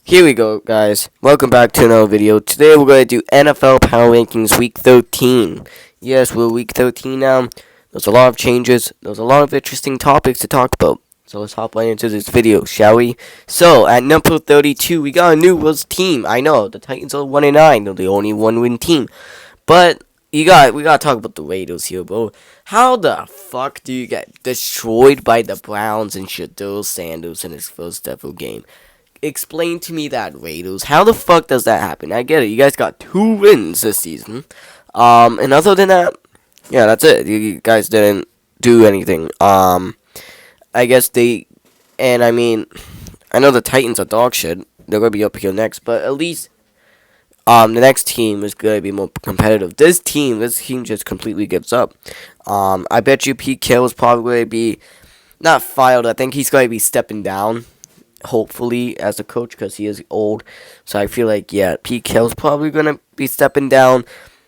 Here we go, guys. Welcome back to another video. Today we're going to do NFL Power Rankings Week 13. Yes, we're Week 13 now. There's a lot of changes. There's a lot of interesting topics to talk about. So let's hop right into this video, shall we? So, at number 32, we got a new Wolves team. I know, the Titans are 1-9. They're the only one-win team. But, we gotta talk about the Raiders here, bro. How the fuck do you get destroyed by the Browns and Shedeur Sanders in his first ever game? Explain to me that, Raiders. How the fuck does that happen? I get it. You guys got 2 wins this season. And other than that, yeah, that's it. You guys didn't do anything. I guess I know the Titans are dog shit. They're gonna be up here next, but at least, the next team is gonna be more competitive. This team just completely gives up. I bet you Pete Carroll is probably gonna be not fired. I think he's gonna be stepping down, hopefully, as a coach, because he is old. So I feel like, yeah, Pete Carroll's probably going to be stepping down.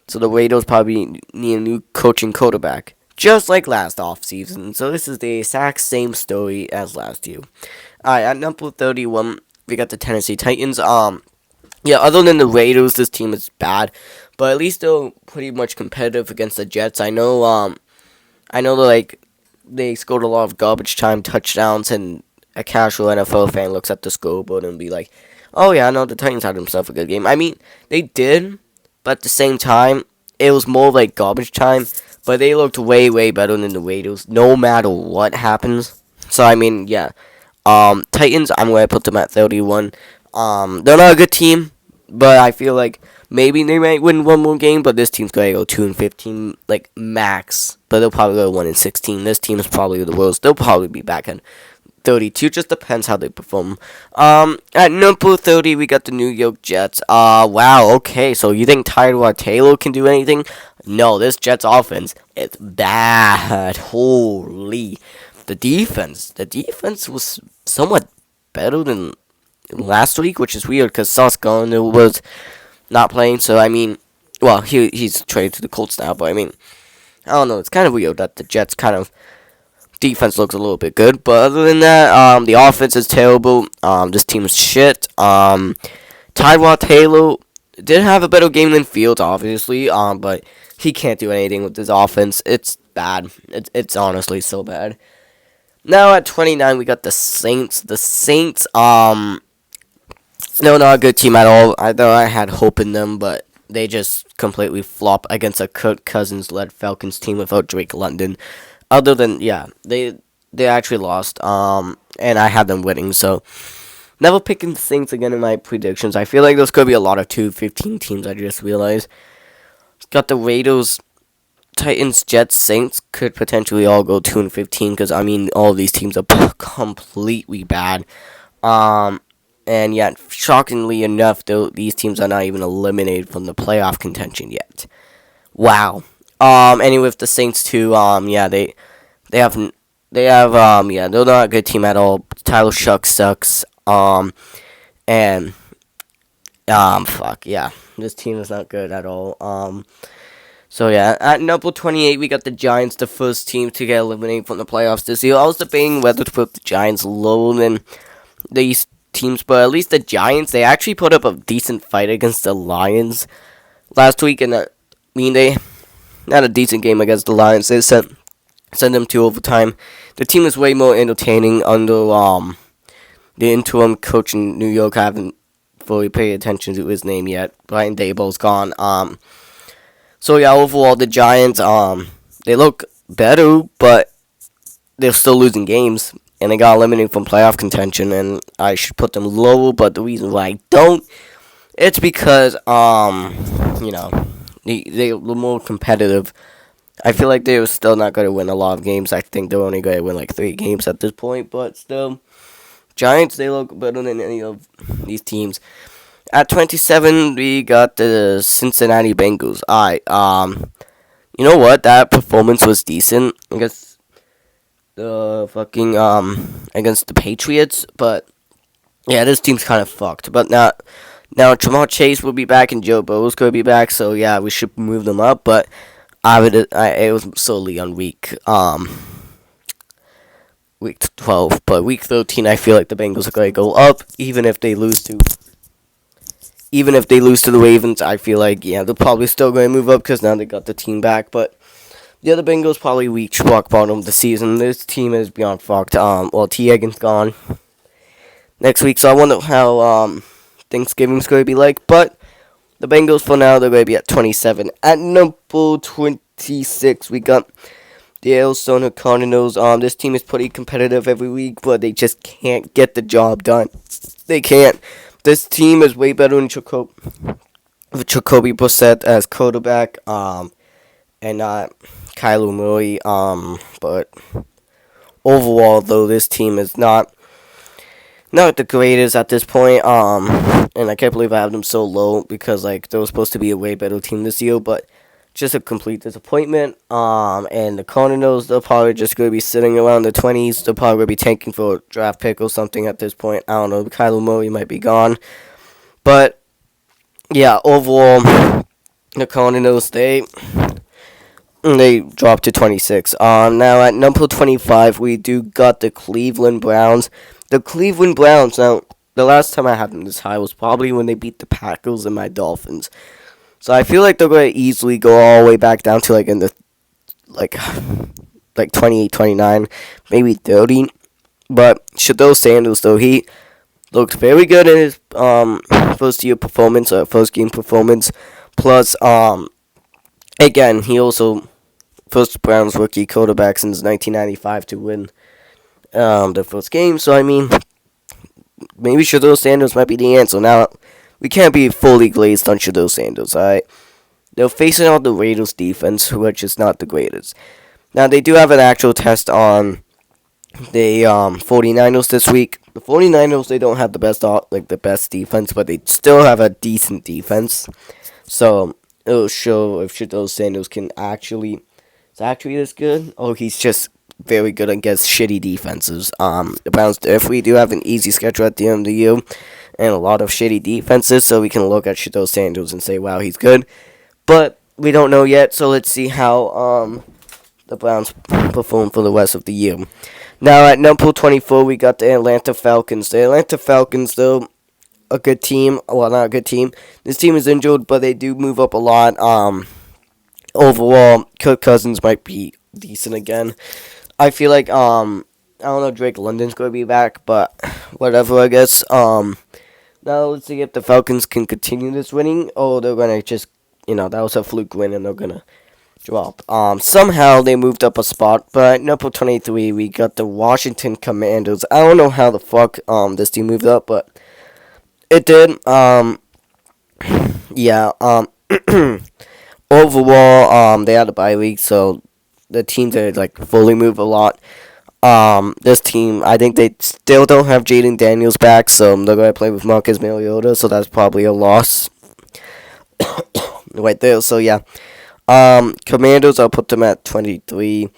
So the Raiders probably need a new coaching quarterback, just like last offseason. So this is the exact same story as last year. Alright, at number 31, we got the Tennessee Titans. Yeah, other than the Raiders, this team is bad. But at least they're pretty much competitive against the Jets. I know they scored a lot of garbage time touchdowns, and a casual NFL fan looks at the scoreboard and be like, oh yeah, I know the Titans had themselves a good game. I mean, they did, but at the same time, it was more like garbage time, but they looked way, way better than the Raiders, no matter what happens. So, I mean, yeah. Titans, I'm going to put them at 31. They're not a good team, but I feel like maybe they might win one more game, but this team's going to go 2-15, like, max. But they'll probably go 1-16. This team is probably the worst. They'll probably be back in 32, just depends how they perform. At number 30, we got the New York Jets. Wow, okay, so you think Tyrod Taylor can do anything? No, this Jets offense, it's bad. Holy. The defense was somewhat better than last week, which is weird, because Sauce Gardner was not playing, so, I mean, well, he's traded to the Colts now, but, I mean, I don't know, it's kind of weird that the Jets defense looks a little bit good, but other than that, the offense is terrible. This team is shit. Tyrod Taylor did have a better game than Fields, obviously, but he can't do anything with his offense. It's bad. It's honestly so bad. Now at 29, we got the Saints. The Saints, they're not a good team at all. I thought I had hope in them, but they just completely flop against a Kirk Cousins-led Falcons team without Drake London. Other than, yeah, they actually lost, and I had them winning, so never picking the Saints again in my predictions. I feel like there's going to be a lot of 2-15 teams, I just realized. Got the Raiders, Titans, Jets, Saints could potentially all go 2-15, because, I mean, all of these teams are completely bad. And yet, shockingly enough, these teams are not even eliminated from the playoff contention yet. Wow. And with the Saints too, yeah, they're not a good team at all. Tyler Shuck sucks. And, fuck, yeah, this team is not good at all. So yeah, at number 28, we got the Giants, the first team to get eliminated from the playoffs this year. I was debating whether to put the Giants lower than these teams, but at least the Giants, they actually put up a decent fight against the Lions last week, and they had a decent game against the Lions. They sent them to overtime. The team is way more entertaining under the interim coach in New York. I haven't fully paid attention to his name yet. Brian Daboll's gone. So yeah, overall the Giants, they look better, but they're still losing games, and they got eliminated from playoff contention, and I should put them lower, but the reason why I don't, it's because, they were more competitive. I feel like they were still not going to win a lot of games. I think they're only going to win like 3 games at this point, but still, Giants, they look better than any of these teams. At 27, we got the Cincinnati Bengals. You know what? That performance was decent against the against the Patriots, but yeah, this team's kind of fucked. But now Jamar Chase will be back and Joe Burrow's going to be back, so yeah, we should move them up, but it was solely on week 12, but week 13, I feel like the Bengals are going to go up, even if they lose to even if they lose to the Ravens, I feel like, yeah, they're probably still going to move up because now they got the team back. But the other Bengals probably reach rock bottom of the season. This team is beyond fucked. Well, T. Higgins gone next week, so I wonder how Thanksgiving's going to be like. But the Bengals, for now, they're going to be at 27. At number 26, we got the Arizona Cardinals. This team is pretty competitive every week, but they just can't get the job done. They can't. This team is way better than Jacoby Brissett as quarterback, and not Kyler Murray. But overall, though, this team is not the greatest at this point. And I can't believe I have them so low because like they were supposed to be a way better team this year, but just a complete disappointment. And the Cardinals, they're probably just going to be sitting around the 20s. They're probably going to be tanking for a draft pick or something at this point. I don't know. Kyler Murray might be gone. But, yeah, overall, the Cardinals, they dropped to 26. Now, at number 25, we do got the Cleveland Browns. The Cleveland Browns, now, the last time I had them this high was probably when they beat the Packers and my Dolphins. So I feel like they're going to easily go all the way back down to like in the like 28, 29, maybe 30. But Shadow Sanders, though, he looked very good in his first game performance. Plus, again, he also first Browns rookie quarterback since 1995 to win the first game. So I mean, maybe Shadow Sanders might be the answer. Now, we can't be fully glazed on Shadow Sanders, alright? They're facing out the Raiders defense, which is not the greatest. Now, they do have an actual test on the 49ers this week. The 49ers, they don't have the best defense, but they still have a decent defense. So, it'll show if Shadow Sanders is actually this good, or he's just very good against shitty defenses. The Browns definitely do have an easy schedule at the end of the year, and a lot of shitty defenses, so we can look at Shadow Sanders and say, wow, he's good. But we don't know yet, so let's see how the Browns perform for the rest of the year. Now, at number 24, we got the Atlanta Falcons. The Atlanta Falcons, though, a good team. Well, not a good team. This team is injured, but they do move up a lot. Overall, Kirk Cousins might be decent again. I feel like, I don't know, Drake London's going to be back, but whatever, I guess. Now, let's see if the Falcons can continue this winning, or they're going to just, that was a fluke win, and they're going to drop. Somehow, they moved up a spot, but at number 23, we got the Washington Commanders. I don't know how the fuck, this team moved up, but it did. Yeah, overall, they had a bye week, so the team did, fully move a lot. This team, I think they still don't have Jaden Daniels back, so they're going to play with Marcus Mariota, so that's probably a loss right there. So, yeah. Commanders, I'll put them at 23.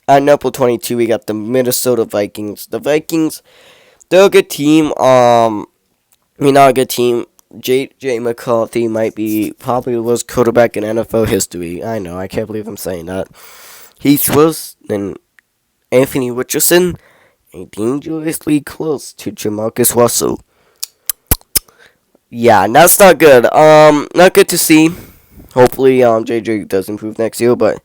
At number 22, we got the Minnesota Vikings. The Vikings, they're a good team. Not a good team. J.J. McCarthy might be probably the worst quarterback in NFL history. I know, I can't believe I'm saying that. He's worse than Anthony Richardson and dangerously close to Jamarcus Russell. Yeah, that's not good. Not good to see. Hopefully, JJ does improve next year. But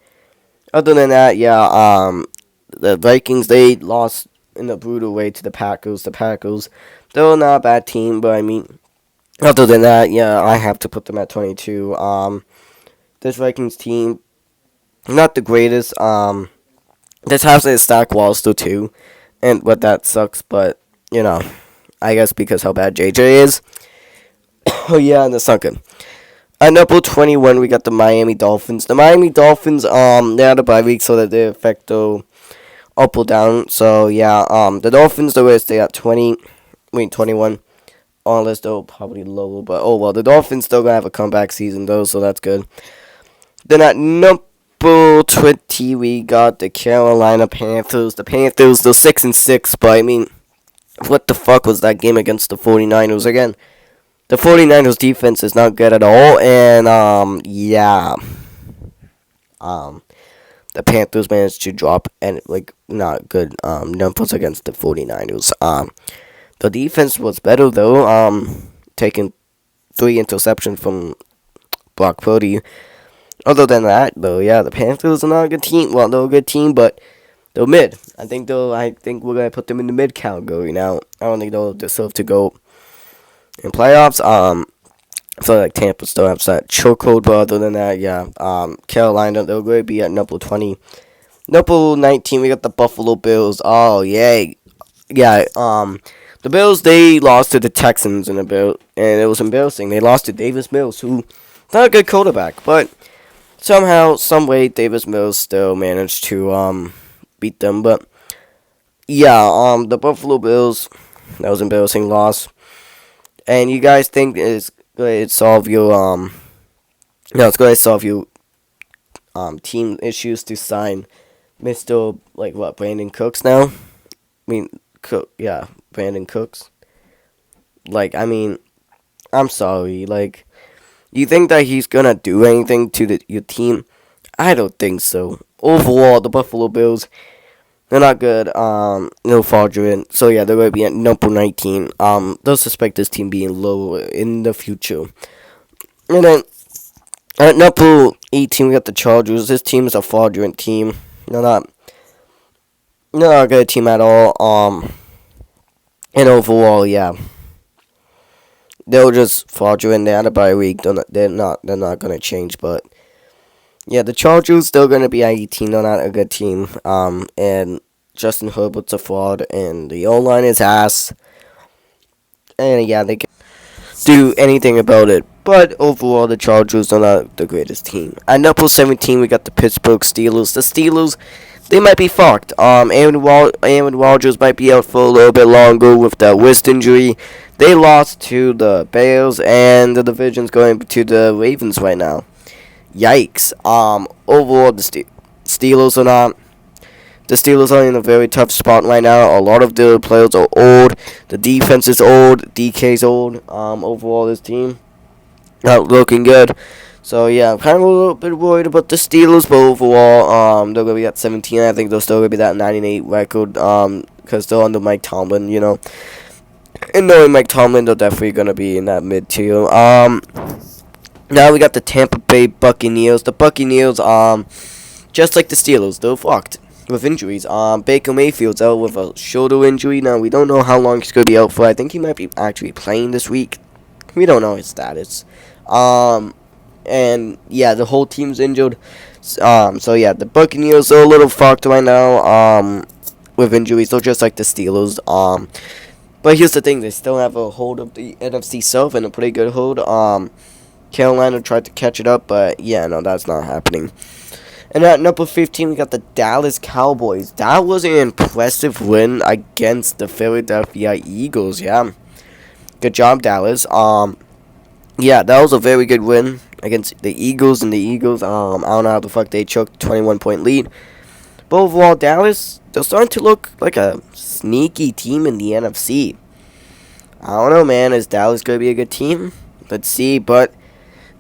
other than that, yeah, the Vikings, they lost in a brutal way to the Packers. The Packers, they're not a bad team, but I mean, other than that, yeah, I have to put them at 22. This Vikings team, not the greatest. This has a stack wall still too, but that sucks. But I guess because how bad JJ is. Oh yeah, that's not good. At number 21, we got the Miami Dolphins. The Miami Dolphins, they had a bye week, so that they affect the up or down. So yeah, the Dolphins, they're going to stay at 21. Unless they'll probably lower, but oh well, the Dolphins still gonna have a comeback season though, so that's good. Then at number 20, we got the Carolina Panthers. The Panthers, they're 6-6, but I mean, what the fuck was that game against the 49ers again? The 49ers defense is not good at all, and yeah, the Panthers managed to drop and not good numbers against the 49ers. The defense was better though, taking 3 interceptions from Brock Purdy. Other than that, though, yeah, the Panthers are not a good team. Well, they're a good team, but they're mid. I think we're gonna put them in the mid category now. I don't think they'll deserve to go in playoffs. I feel like Tampa still has that chokehold, but other than that, yeah. Carolina, they're going to be at number 20. Number 19, we got the Buffalo Bills. Oh, yay. Yeah, the Bills, they lost to the Texans and it was embarrassing. They lost to Davis Mills, who not a good quarterback, but somehow, some way, Davis Mills still managed to beat them. But yeah, the Buffalo Bills, that was an embarrassing loss. And you guys think it's going to solve your it's going to solve your team issues to sign Mr. Brandon Cooks now? I mean, Brandon Cooks. I'm sorry. You think that he's gonna do anything to your team? I don't think so. Overall, the Buffalo Bills, they're not good. No fraudulent. So yeah, they're gonna be at number 19. They'll suspect this team being low in the future. And then at number 18, we got the Chargers. This team is a fraudulent team. They're not a good team at all. And overall, yeah, they're just fraudulent. They had a bye week. They're not gonna change. But yeah, the Chargers still gonna be at 18. They're not a good team. And Justin Herbert's a fraud, and the O-line is ass. And yeah, they can do anything about it. But overall, the Chargers are not the greatest team. At number 17, we got the Pittsburgh Steelers. The Steelers, they might be fucked. Aaron Rodgers might be out for a little bit longer with that wrist injury. They lost to the Bears, and the division's going to the Ravens right now. Yikes. Overall, the Steelers are not. The Steelers are in a very tough spot right now. A lot of the players are old. The defense is old. DK's old. Overall, this team not looking good. So yeah, I'm kind of a little bit worried about the Steelers, but overall, they're gonna be at 17. I think they'll still gonna be that 9-8 record, because they're under Mike Tomlin, And knowing Mike Tomlin, they're definitely gonna be in that mid tier. Now we got the Tampa Bay Buccaneers. The Buccaneers, just like the Steelers, they're fucked with injuries. Baker Mayfield's out with a shoulder injury. Now we don't know how long he's gonna be out for. I think he might be actually playing this week. We don't know his status. And yeah, the whole team's injured. So yeah, the Buccaneers are a little fucked right now. With injuries, they're just like the Steelers. But here's the thing: they still have a hold of the NFC South and a pretty good hold. Carolina tried to catch it up, but yeah, no, that's not happening. And at number 15, we got the Dallas Cowboys. That was an impressive win against the Philadelphia Eagles. Yeah, good job, Dallas. Yeah, that was a very good win against the Eagles, and the Eagles, I don't know how the fuck they choked 21-point lead. But overall, Dallas, they're starting to look like a sneaky team in the NFC. I don't know, man. Is Dallas going to be a good team? Let's see. But,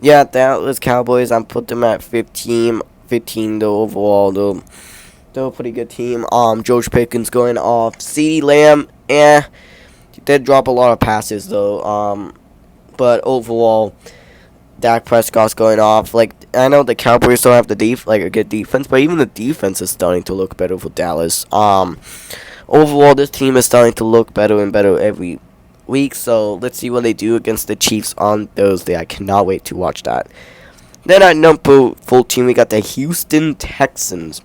yeah, Dallas Cowboys, I'm put them at 15, though, overall. They're a pretty good team. George Pickens going off. CeeDee Lamb, he did drop a lot of passes, though. But overall, Dak Prescott's going off. I know the Cowboys don't have a good defense, but even the defense is starting to look better for Dallas. Overall, this team is starting to look better and better every week. So let's see what they do against the Chiefs on Thursday. I cannot wait to watch that. Then at number 14, we got the Houston Texans.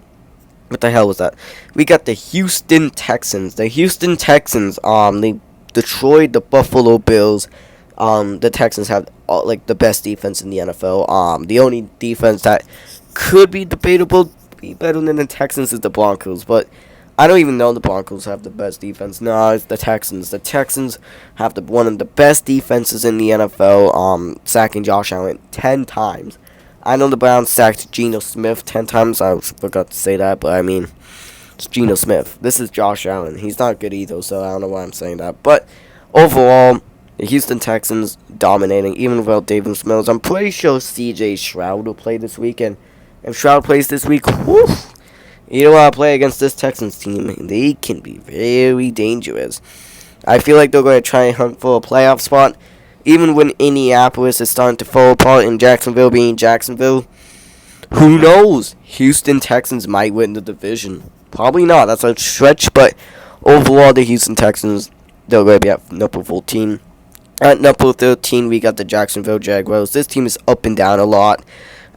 What the hell was that? We got the Houston Texans. The Houston Texans, they destroyed the Buffalo Bills. The Texans have the best defense in the NFL. The only defense that could be debatable be better than the Texans is the Broncos, but I don't even know the Broncos have the best defense. No, it's the Texans. The Texans have one of the best defenses in the NFL. Sacking Josh Allen 10 times. I know the Browns sacked Geno Smith 10 times. I forgot to say that, but I mean, it's Geno Smith. This is Josh Allen. He's not good either, so I don't know why I'm saying that. But overall, the Houston Texans dominating, even without Davis Mills. I'm pretty sure C.J. Stroud will play this weekend. If Stroud plays this week, whew, you don't want to play against this Texans team. They can be very dangerous. I feel like they're going to try and hunt for a playoff spot. even when Indianapolis is starting to fall apart and Jacksonville being Jacksonville, who knows? Houston Texans might win the division. Probably not. That's a stretch, but overall, the Houston Texans, they're going to be at number 14. At number 13, we got the Jacksonville Jaguars. This team is up and down a lot.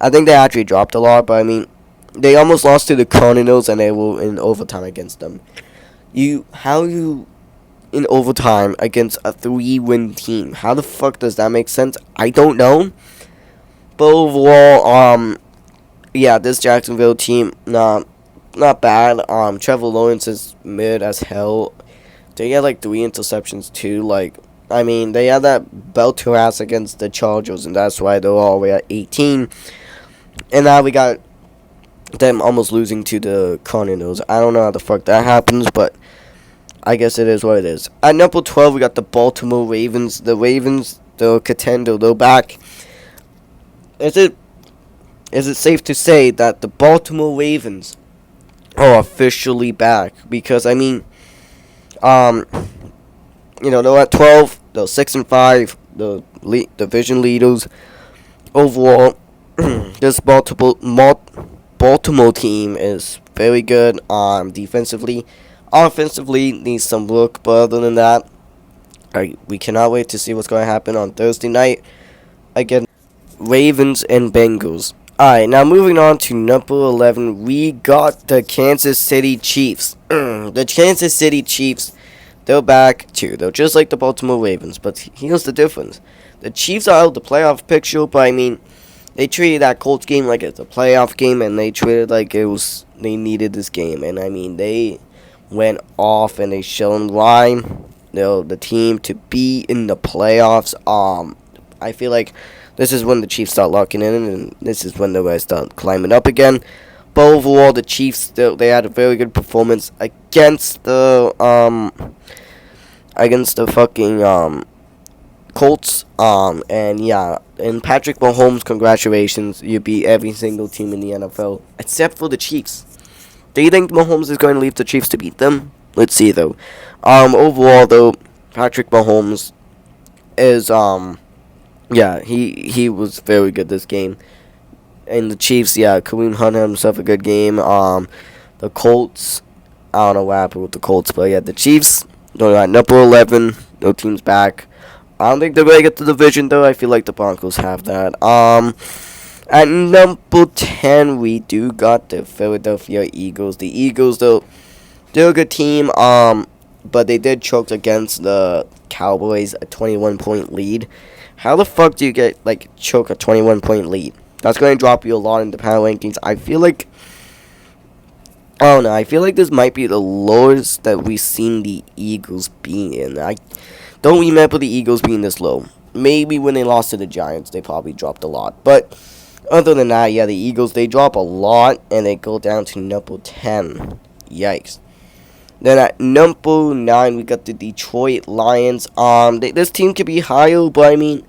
I think they actually dropped a lot, but I mean, they almost lost to the Cardinals, and they were in overtime against them. How you in overtime against a 3-win team? How the fuck does that make sense? I don't know. But overall, yeah, this Jacksonville team, not bad. Trevor Lawrence is mid as hell. They had like 3 interceptions too. Like, I mean, they had that belt to ass against the Chargers, and that's why they're all the way at 18. And now we got them almost losing to the Cardinals. I don't know how the fuck that happens, but I guess it is what it is. At number 12, we got the Baltimore Ravens. The Ravens, they're a contender. They're back. Is it safe to say that the Baltimore Ravens are officially back? Because, I mean, they're at 12. They're 6-5. The division leaders. Overall, this Baltimore team is very good defensively. Offensively, needs some work, but other than that, we cannot wait to see what's going to happen on Thursday night. Again, Ravens and Bengals. Alright, now moving on to number 11, we got the Kansas City Chiefs. The Kansas City Chiefs, they're back too. They're just like the Baltimore Ravens, but here's the difference. The Chiefs are out of the playoff picture, but I mean, they treated that Colts game like it's a playoff game, and they treated it like they needed this game. And I mean, they went off and they shown why they're the team to be in the playoffs. I feel like this is when the Chiefs start locking in, and this is when the guys start climbing up again. But overall, the Chiefs, they had a very good performance against the fucking Colts. And yeah, and Patrick Mahomes, congratulations, you beat every single team in the NFL except for the Chiefs. Do you think Mahomes is going to leave the Chiefs to beat them? Let's see though. Overall though, Patrick Mahomes is yeah, he was very good this game. And the Chiefs, yeah, Kareem Hunt had himself a good game. The Colts, I don't know what happened with the Colts, but yeah, the Chiefs, they're at number 11. No team's back. I don't think they're going to get the division, though. I feel like the Broncos have that. At number 10, we do got the Philadelphia Eagles. The Eagles, though, they're a good team, but they did choke against the Cowboys, a 21-point lead. How the fuck do you choke a 21-point lead? That's going to drop you a lot in the power rankings. I feel like this might be the lowest that we've seen the Eagles being in. I don't remember the Eagles being this low. Maybe when they lost to the Giants, they probably dropped a lot. But other than that, yeah, the Eagles, they drop a lot, and they go down to number 10. Yikes. Then at number 9, we got the Detroit Lions. This team could be higher, but I mean,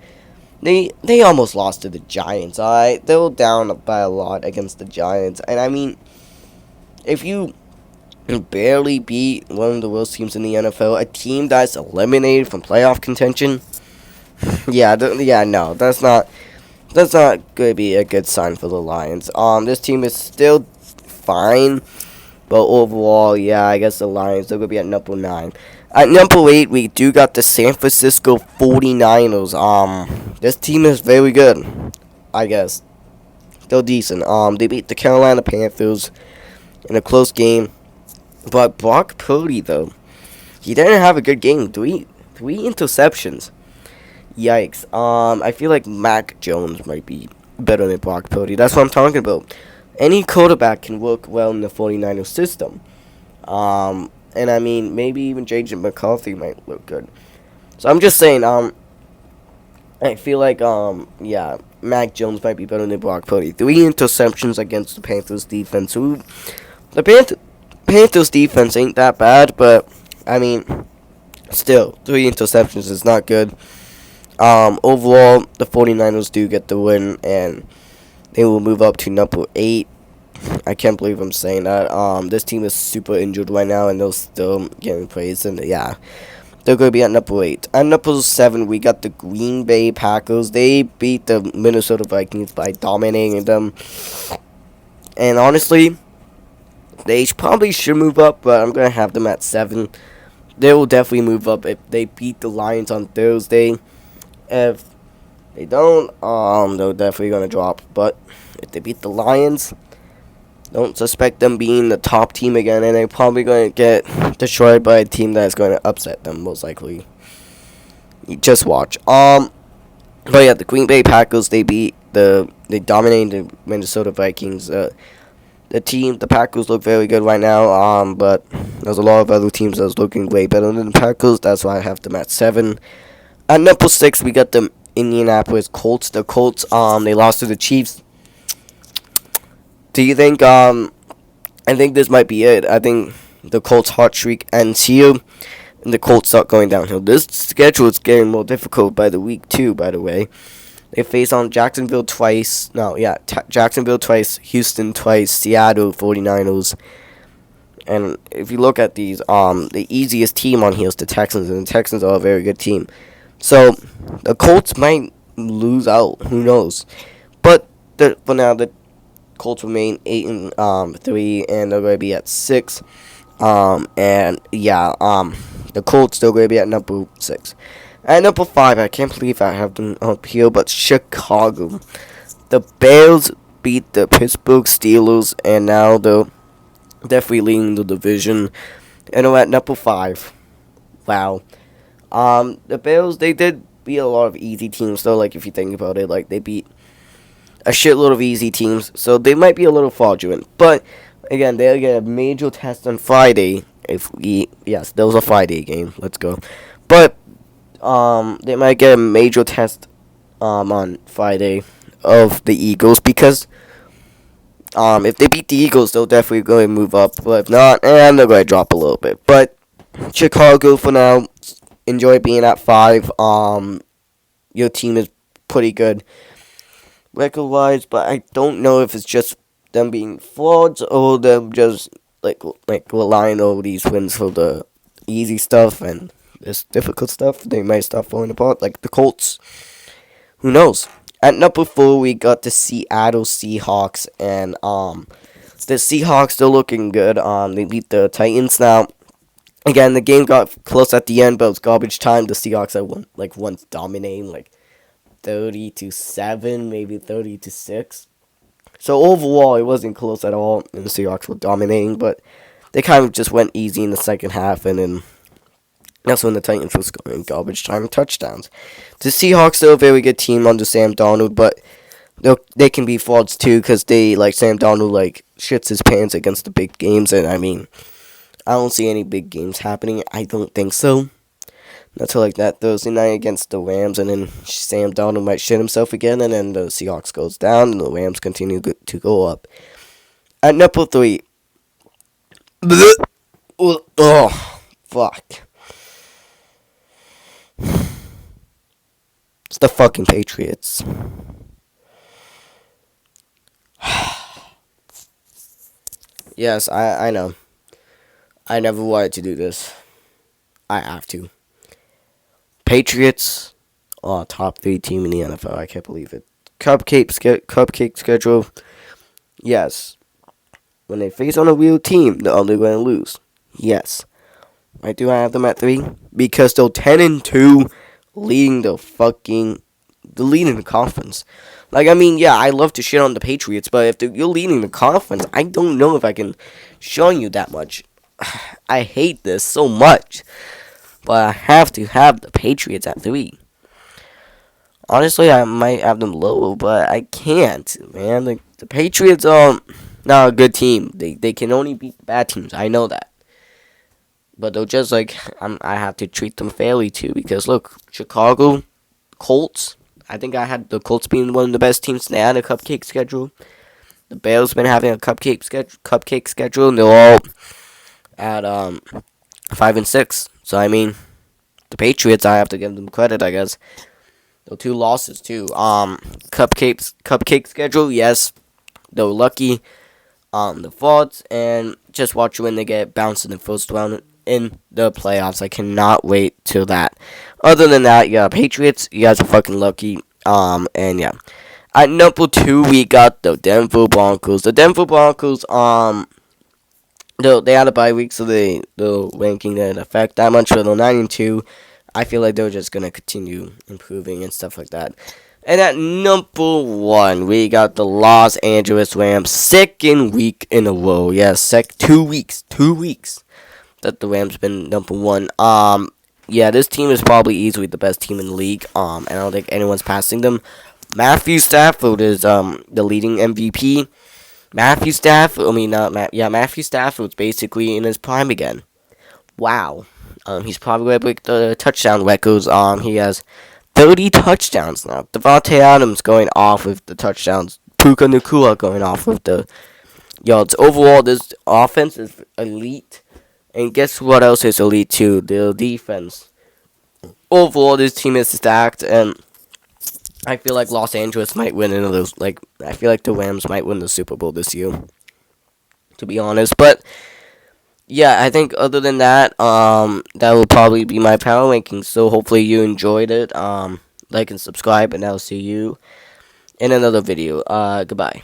they almost lost to the Giants, alright? They were down by a lot against the Giants. And I mean, if you barely beat one of the worst teams in the NFL, a team that's eliminated from playoff contention, no, that's not going to be a good sign for the Lions. This team is still fine, but overall, yeah, I guess the Lions, they're going to be at number 9. At number 8, we do got the San Francisco 49ers. This team is very good, I guess. They're decent. They beat the Carolina Panthers in a close game. But Brock Purdy, though, he didn't have a good game. Three interceptions. Yikes. I feel like Mac Jones might be better than Brock Purdy. That's what I'm talking about. Any quarterback can work well in the 49ers system. And I mean, maybe even J.J. McCarthy might look good. So I'm just saying, I feel like, yeah, Mac Jones might be better than Brock Purdy. 3 interceptions against the Panthers defense. The Panthers defense ain't that bad, but, I mean, still, 3 interceptions is not good. Overall, the 49ers do get the win, and they will move up to number 8. I can't believe I'm saying that. This team is super injured right now, and they're still getting praised. And yeah, they're going to be at number 8. At number 7, we got the Green Bay Packers. They beat the Minnesota Vikings by dominating them. And honestly, they probably should move up, but I'm going to have them at 7. They will definitely move up if they beat the Lions on Thursday. If they don't, they're definitely going to drop. But if they beat the Lions, don't suspect them being the top team again, and they're probably going to get destroyed by a team that's going to upset them, most likely. You just watch. But yeah, the Green Bay Packers, they dominated the Minnesota Vikings. The Packers look very good right now, but there's a lot of other teams that's looking way better than the Packers. That's why I have them at 7. At number 6, we got the Indianapolis Colts. The Colts, they lost to the Chiefs. Do you think, I think this might be it. I think the Colts' hot streak ends here, and the Colts start going downhill. This schedule is getting more difficult by the week, too, by the way. They face on Jacksonville twice. Jacksonville twice, Houston twice, Seattle 49ers. And if you look at these, the easiest team on here is the Texans, and the Texans are a very good team. So, the Colts might lose out. Who knows? But for now, the Colts remain 8-3, and they're going to be at 6. The Colts still going to be at number 6. At number 5, I can't believe I have them up here, but Chicago. The Bears beat the Pittsburgh Steelers, and now they're definitely leading the division. And they're at number 5. Wow. The Bears, they did beat a lot of easy teams, though, like, if you think about it. Like, they beat a shitload of easy teams, so they might be a little fraudulent. But, again, they'll get a major test on Friday. Yes, there was a Friday game. Let's go. But, they might get a major test, on Friday of the Eagles, because, if they beat the Eagles, they'll definitely go and move up. But if not, they're going to drop a little bit. But, Chicago, for now, enjoy being at 5. Your team is pretty good record-wise, but I don't know if it's just them being frauds or them just like relying over these wins for the easy stuff and this difficult stuff. They might start falling apart, like the Colts. Who knows? At number 4, we got the Seattle Seahawks, and the Seahawks still looking good. They beat the Titans now. Again, the game got close at the end, but it was garbage time. The Seahawks had once dominating 30-7, maybe 30-6. So overall, it wasn't close at all, and the Seahawks were dominating, but they kind of just went easy in the second half, and then that's when the Titans was scoring garbage time touchdowns. The Seahawks are a very good team under Sam Darnold, but they can be frauds too, because Sam Darnold shits his pants against the big games, and I mean, I don't see any big games happening. I don't think so. Until that Thursday night against the Rams, and then Sam Darnold might shit himself again, and then the Seahawks goes down, and the Rams continue to go up. At number 3, oh, fuck. It's the fucking Patriots. Yes, I know. I never wanted to do this. I have to. Patriots are top 3 team in the NFL. I can't believe it. Cupcake schedule. Yes. When they face on a real team, they're only going to lose. Yes. Why do I have them at 3? Because they're 10-2, leading the conference. I love to shit on the Patriots, but if you're leading the conference, I don't know if I can show you that much. I hate this so much. But I have to have the Patriots at 3. Honestly, I might have them lower, but I can't, man. The Patriots are not a good team. They can only beat bad teams. I know that. But they're just I have to treat them fairly too, because look, Chicago, Colts. I think I had the Colts being one of the best teams. They had a cupcake schedule. The Bears been having a cupcake schedule, and they're all at 5-6. So, I mean, the Patriots, I have to give them credit, I guess. They're 2 losses, too. Cupcake schedule, yes. They're lucky. The frauds, and just watch when they get bounced in the first round in the playoffs. I cannot wait till that. Other than that, yeah, Patriots, you guys are fucking lucky. And yeah. At number 2, we got the Denver Broncos. The Denver Broncos, they had a bye week, so the ranking didn't affect that much. For the 9-2, I feel like they're just gonna continue improving and stuff like that. And at number 1, we got the Los Angeles Rams. Second week in a row. Yes, 2 weeks. 2 weeks that the Rams been number 1. Yeah, this team is probably easily the best team in the league. I don't think anyone's passing them. Matthew Stafford is the leading MVP. Matthew Stafford's basically in his prime again. Wow. He's probably going to break the touchdown records. He has 30 touchdowns now. Devontae Adams going off with the touchdowns. Puka Nacua going off with the yards. Overall, this offense is elite. And guess what else is elite too? The defense. Overall, this team is stacked, and I feel like Los Angeles might win another. I feel like the Rams might win the Super Bowl this year, to be honest. But yeah, I think other than that, that will probably be my power rankings. So hopefully you enjoyed it. Like and subscribe, and I'll see you in another video. Goodbye.